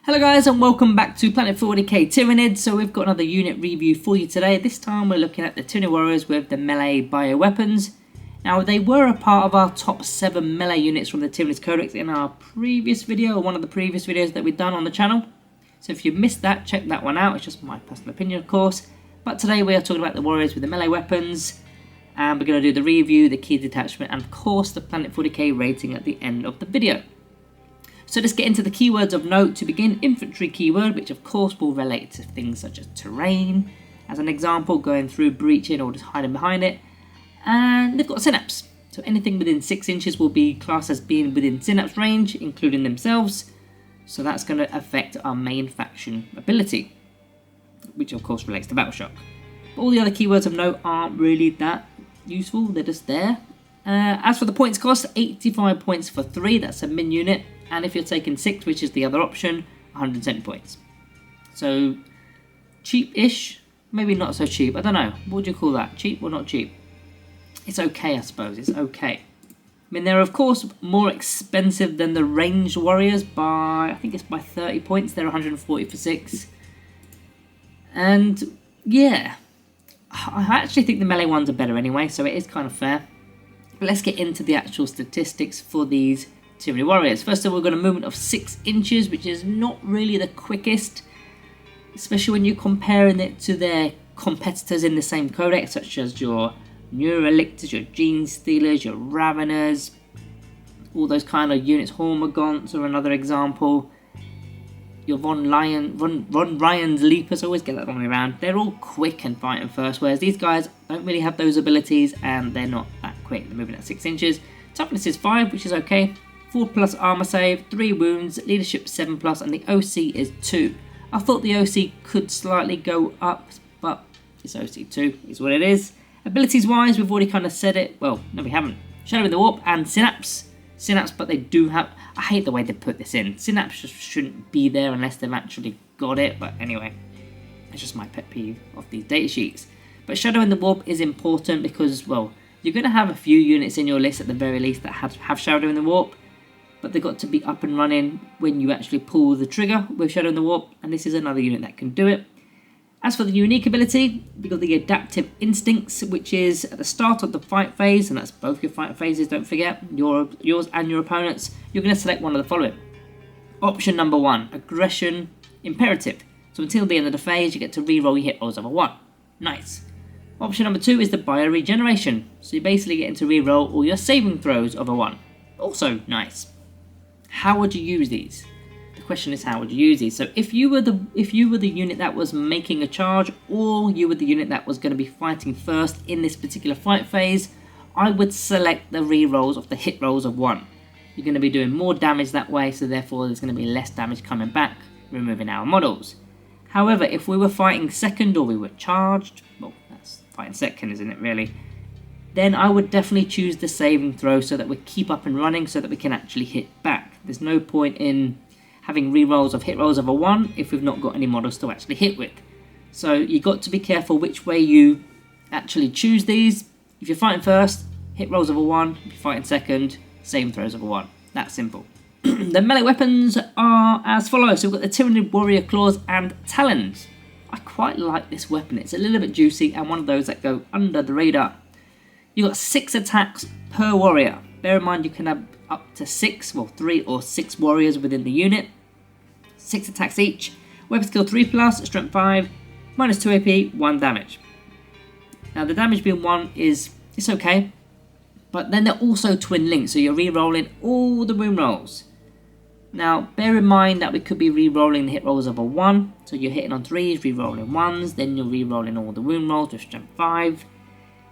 Hello guys and welcome back to Planet 40k Tyranids. So we've got another unit review for you today. This time we're looking at the Tyranid Warriors with the melee bioweapons. Now they were a part of our top 7 melee units from the Tyranids Codex in our previous video, or one of the previous videos that we've done on the channel. So if you missed that, check that one out. It's just my personal opinion, of course. But today we are talking about the Warriors with the melee weapons. And we're going to do the review, the key detachment, and of course the Planet 40k rating at the end of the video. So let's get into the keywords of note. To begin, infantry keyword, which of course will relate to things such as terrain, as an example, going through, breaching, or just hiding behind it. And they've got synapse, so anything within 6 inches will be classed as being within synapse range, including themselves. So that's going to affect our main faction ability, which of course relates to battle shock. But all the other keywords of note aren't really that useful, they're just there. As for the points cost, 85 points for 3, that's a min unit. And if you're taking 6, which is the other option, 170 points. So, cheap-ish, maybe not so cheap, I don't know. What would you call that? Cheap or not cheap? It's okay, I suppose, it's okay. I mean, they're of course more expensive than the ranged warriors by, I think it's by 30 points, they're 140 for 6. And, yeah, I actually think the melee ones are better anyway, so it is kind of fair. But let's get into the actual statistics for these Tyranid Warriors. First of all, we've got a movement of 6 inches, which is not really the quickest, especially when you're comparing it to their competitors in the same codex, such as your Neurolictors, your Gene Stealers, your Raveners, all those kind of units. Hormagaunts are another example. Your Ron Ryan's Leapers, I always get that wrong way around. They're all quick and fighting first, whereas these guys don't really have those abilities and they're not that quick. They're moving at 6 inches. Toughness is 5, which is okay. 4+ armor save, 3 wounds, leadership 7+, and the OC is 2. I thought the OC could slightly go up, but it's OC 2, is what it is. Abilities wise, we've already kind of said it. Well, no, we haven't. Shadow in the Warp and Synapse. Synapse, but they do have. I hate the way they put this in. Synapse just shouldn't be there unless they've actually got it, but anyway, it's just my pet peeve of these data sheets. But Shadow in the Warp is important because, well, you're going to have a few units in your list at the very least that have Shadow in the Warp. But they've got to be up and running when you actually pull the trigger with Shadow in the Warp, and this is another unit that can do it. As for the unique ability, we've got the Adaptive Instincts, which is at the start of the fight phase, and that's both your fight phases, don't forget, yours and your opponent's. You're going to select one of the following. Option number 1, Aggression Imperative. So until the end of the phase, you get to reroll your hit rolls over 1. Nice. Option number 2 is the Bioregeneration. So you're basically getting to reroll all your saving throws over 1. Also nice. How would you use these? The question is, how would you use these? So if you were the unit that was making a charge, or you were the unit that was going to be fighting first in this particular fight phase, I would select the rerolls of the hit rolls of 1. You're going to be doing more damage that way, so therefore there's going to be less damage coming back, removing our models. However, if we were fighting second or we were charged, well, that's fighting second, isn't it really? Then I would definitely choose the saving throw so that we keep up and running so that we can actually hit back. There's no point in having rerolls of hit rolls over 1 if we've not got any models to actually hit with. So you've got to be careful which way you actually choose these. If you're fighting first, hit rolls over 1. If you're fighting second, saving throws over 1. That's simple. The melee weapons are as follows. So we've got the Tyranid Warrior Claws and Talons. I quite like this weapon. It's a little bit juicy and one of those that go under the radar. You've got 6 attacks per warrior. Bear in mind you can have up to 6, well 3 or 6 warriors within the unit. 6 attacks each. Weapon skill 3+, strength 5, minus 2 AP, 1 damage. Now the damage being 1 it's okay. But then they're also twin linked, so you're re-rolling all the wound rolls. Now bear in mind that we could be re-rolling the hit rolls over 1. So you're hitting on 3s, re-rolling 1s, then you're re-rolling all the wound rolls with strength 5.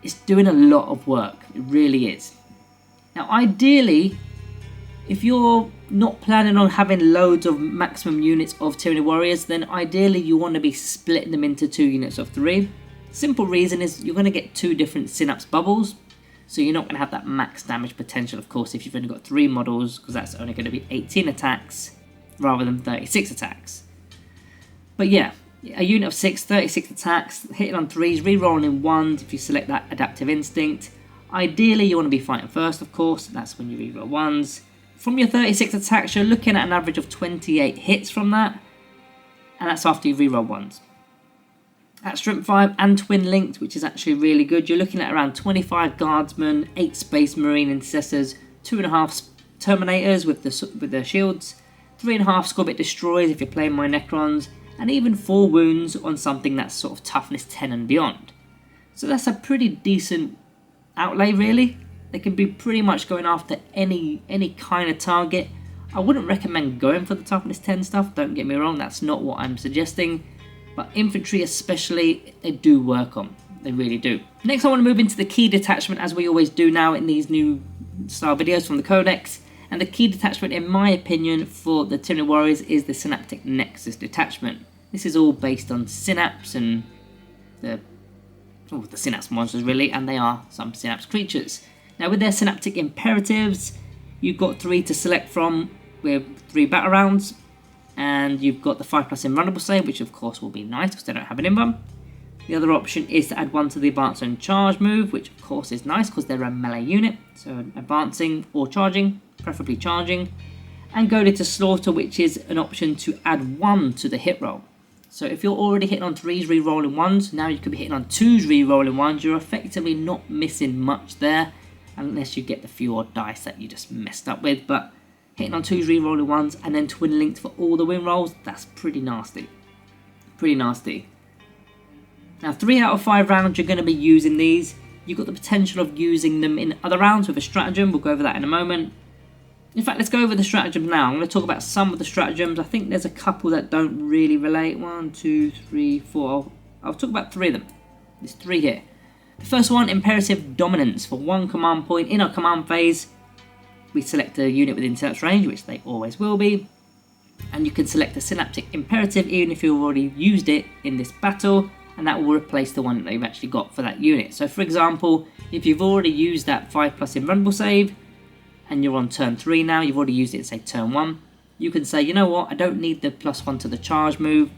It's doing a lot of work, it really is. Now ideally, if you're not planning on having loads of maximum units of Tyranid Warriors, then ideally you want to be splitting them into 2 units of 3. Simple reason is you're going to get 2 different synapse bubbles, so you're not going to have that max damage potential, of course, if you've only got 3 models, because that's only going to be 18 attacks rather than 36 attacks. But yeah, a unit of 6, 36 attacks, hitting on 3s, re-rolling in 1s if you select that Adaptive Instinct. Ideally you want to be fighting first, of course, that's when you re-roll 1s. From your 36 attacks, you're looking at an average of 28 hits from that. and that's after you reroll ones. At Strength 5 and Twin Linked, which is actually really good, you're looking at around 25 Guardsmen, 8 Space Marine Intercessors, 2.5 Terminators with the shields, 3.5 Scorbit Destroyers if you're playing my Necrons, and even 4 wounds on something that's sort of toughness 10 and beyond. So that's a pretty decent outlay, really. They can be pretty much going after any kind of target. I wouldn't recommend going for the toughness 10 stuff, don't get me wrong, that's not what I'm suggesting. But infantry especially, they do work on. They really do. Next I want to move into the key detachment, as we always do now in these new style videos from the Codex. And the key detachment, in my opinion, for the Tyranid Warriors is the Synaptic Nexus detachment. This is all based on Synapse and the Synapse monsters really, and they are some Synapse creatures. Now with their Synaptic Imperatives, you've got 3 to select from with 3 battle rounds. And you've got the 5+ invulnerable save, which of course will be nice because they don't have an invuln. The other option is to add 1 to the advance and charge move, which of course is nice because they're a melee unit. So advancing or charging, preferably charging. And goaded to slaughter, which is an option to add 1 to the hit roll. So if you're already hitting on 3s rerolling 1s, now you could be hitting on 2s rerolling 1s. You're effectively not missing much there, unless you get the few odd dice that you just messed up with. But hitting on 2s rerolling 1s and then Twin Linked for all the win rolls, that's pretty nasty. Pretty nasty. Now 3 out of 5 rounds you're going to be using these. You've got the potential of using them in other rounds with a stratagem. We'll go over that in a moment. In fact, let's go over the stratagems now. I'm going to talk about some of the stratagems. I think there's a couple that don't really relate. 1, 2, 3, 4. I'll talk about 3 of them. There's 3 here. The first one, Imperative Dominance. For 1 command point in our command phase, we select a unit within Synapse range, which they always will be, and you can select a Synaptic Imperative even if you've already used it in this battle, and that will replace the one that you've actually got for that unit. So for example, if you've already used that 5+ invulnerable save, and you're on turn 3 now, you've already used it say turn 1, you can say, you know what, I don't need the +1 to the charge move,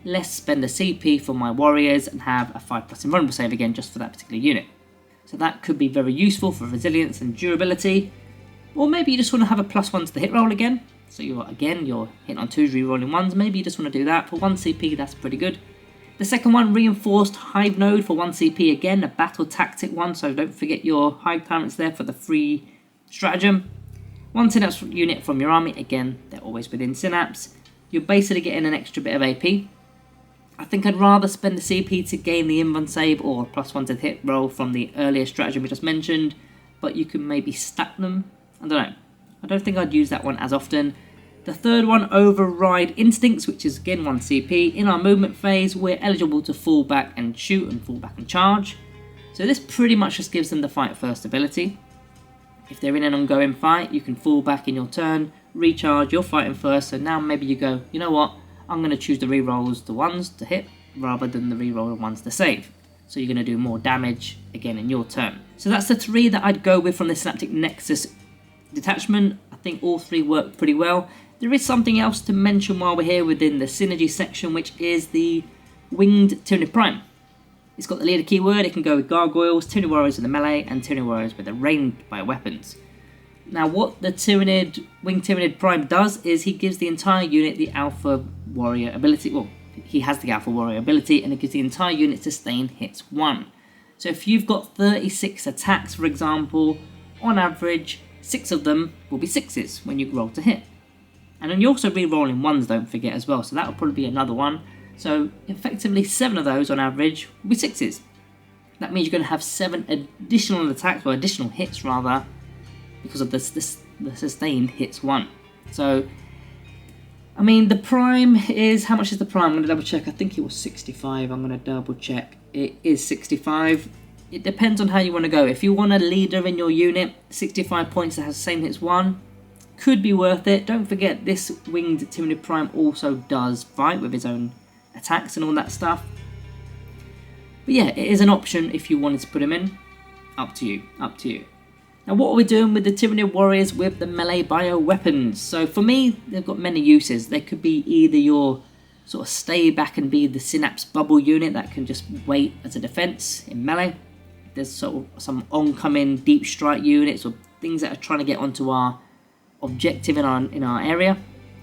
let's spend a CP for my warriors and have a 5+ invulnerable save again just for that particular unit. So that could be very useful for resilience and durability. Or maybe you just want to have a +1 to the hit roll again. So you're hitting on 2s, rerolling 1s. Maybe you just want to do that. For 1 CP, that's pretty good. The second one, Reinforced Hive Node for 1 CP. Again, a battle tactic one. So don't forget your Hive Tyrants there for the free stratagem. 1 Synapse unit from your army. Again, they're always within Synapse. You're basically getting an extra bit of AP. I think I'd rather spend the CP to gain the invuln save or +1 to the hit roll from the earlier stratagem we just mentioned. But you can maybe stack them. I don't know. I don't think I'd use that one as often. The third one, Override Instincts, which is again 1 CP. In our movement phase, we're eligible to fall back and shoot and fall back and charge. So this pretty much just gives them the fight first ability. If they're in an ongoing fight, you can fall back in your turn, recharge, you're fighting first. So now maybe you go, you know what, I'm going to choose the rerolls, the 1s to hit, rather than the reroll 1s to save. So you're going to do more damage again in your turn. So that's the 3 that I'd go with from the Synaptic Nexus detachment. I think all 3 work pretty well. There is something else to mention while we're here within the synergy section, which is the Winged Tyranid Prime. It's got the leader keyword. It can go with Gargoyles, Tyranid Warriors with the melee, and Tyranid Warriors with the ranged bioweapons. Now what the Winged Tyranid Prime does is he gives the entire unit the Alpha Warrior ability. Well, he has the Alpha Warrior ability, and it gives the entire unit sustained hits 1. So if you've got 36 attacks, for example, on average, 6 of them will be 6s when you roll to hit. And then you're also re-rolling 1s, don't forget as well, so that will probably be another one. So effectively 7 of those on average will be 6s. That means you're going to have 7 additional attacks, or additional hits rather, because of the sustained hits 1. So, I mean, the prime is, how much is the prime? I'm going to double check. I think it was 65. I'm going to double check. It is 65. It depends on how you want to go. If you want a leader in your unit, 65 points that has the same hits 1, could be worth it. Don't forget, this Winged Tyranid Prime also does fight with his own attacks and all that stuff. But yeah, it is an option if you wanted to put him in. Up to you, up to you. Now what are we doing with the Tyranid Warriors with the melee bioweapons? So for me, they've got many uses. They could be either your sort of stay back and be the Synapse bubble unit that can just wait as a defense in melee. There's sort of some oncoming deep strike units or things that are trying to get onto our objective in our area.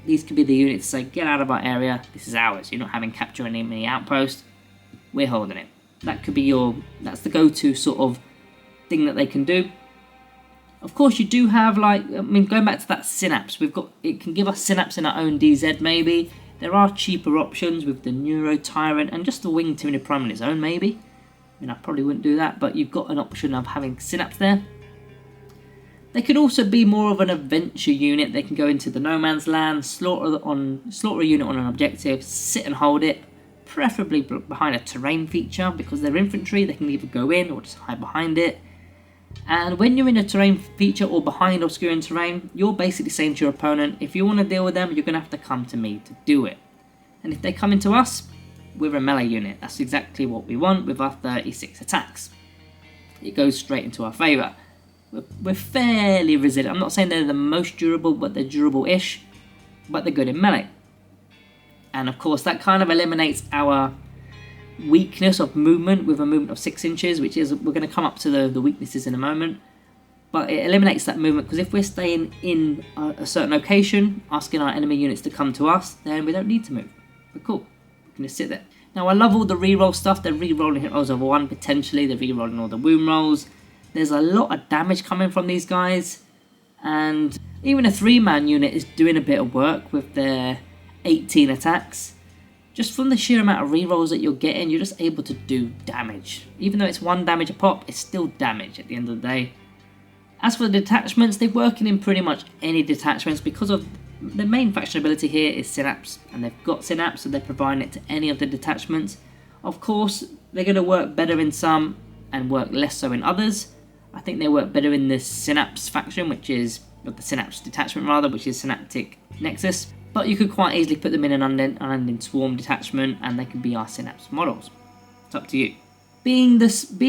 these could be the units to say, get out of our area, this is ours. You're not having capture an enemy outpost, we're holding it. That could be that's the go-to sort of thing that they can do. Of course, you do have, like, I mean, going back to that Synapse, it can give us Synapse in our own DZ maybe. There are cheaper options with the Neuro Tyrant and just the Winged Tyranid Prime on its own maybe. I mean, I probably wouldn't do that, but you've got an option of having Synapse there. They could also be more of an adventure unit. They can go into the no man's land, slaughter a unit on an objective, sit and hold it, preferably behind a terrain feature, because they're infantry. They can either go in or just hide behind it. And when you're in a terrain feature or behind obscuring terrain, you're basically saying to your opponent, if you want to deal with them, you're going to have to come to me to do it. And if they come into us, we're a melee unit. That's exactly what we want with our 36 attacks. It goes straight into our favour. We're fairly resilient. I'm not saying they're the most durable, but they're durable-ish. But they're good in melee. And of course, that kind of eliminates our weakness of movement with a movement of 6 inches, which is, we're going to come up to the weaknesses in a moment. But it eliminates that movement, because if we're staying in a certain location, asking our enemy units to come to us, then we don't need to move. We're cool. We can just sit there. Now, I love all the reroll stuff. They're rerolling hit rolls over 1, potentially. They're rerolling all the wound rolls. There's a lot of damage coming from these guys. And even a 3-man unit is doing a bit of work with their 18 attacks. Just from the sheer amount of rerolls that you're getting, you're just able to do damage. Even though it's 1 damage a pop, it's still damage at the end of the day. As for the detachments, they're working in pretty much any detachments because of the main faction ability here is Synapse. And they've got Synapse, so they're providing it to any of the detachments. Of course, they're going to work better in some and work less so in others. I think they work better in the Synapse faction, which is, the Synapse detachment rather, which is Synaptic Nexus. But you could quite easily put them in an unending swarm detachment, and they can be our Synapse models. It's up to you. Being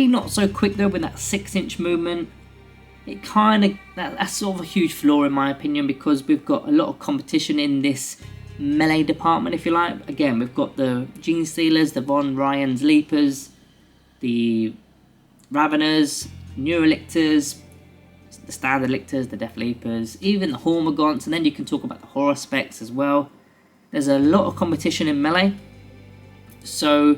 not so quick though with that 6-inch movement, that's sort of a huge flaw in my opinion, because we've got a lot of competition in this melee department, if you like. Again, we've got the Gene Stealers, the Von Ryan's Leapers, the Raveners, Neurolictors, the Standard Lictors, the Death Leapers, even the Hormagaunts, and then you can talk about the Horror Specs as well. There's a lot of competition in melee, so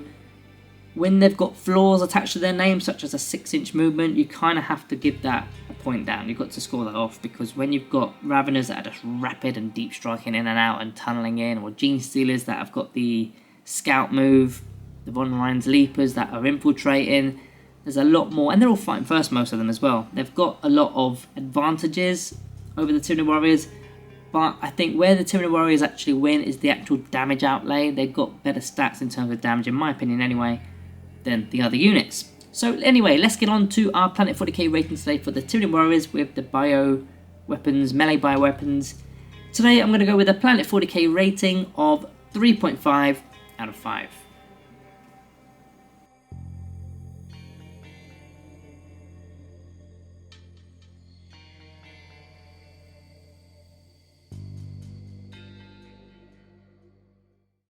when they've got flaws attached to their name, such as a 6-inch movement, you kind of have to give that a point down. You've got to score that off, because when you've got Raveners that are just rapid and deep striking in and out and tunneling in, or Gene Stealers that have got the Scout move, the Von Ryan's Leapers that are infiltrating, there's a lot more, and they're all fighting first, most of them as well. They've got a lot of advantages over the Tyranid Warriors, but I think where the Tyranid Warriors actually win is the actual damage outlay. They've got better stats in terms of damage, in my opinion anyway, than the other units. So anyway, let's get on to our Planet 40k rating today for the Tyranid Warriors with the bio weapons, melee bio weapons. Today I'm going to go with a Planet 40k rating of 3.5 out of 5.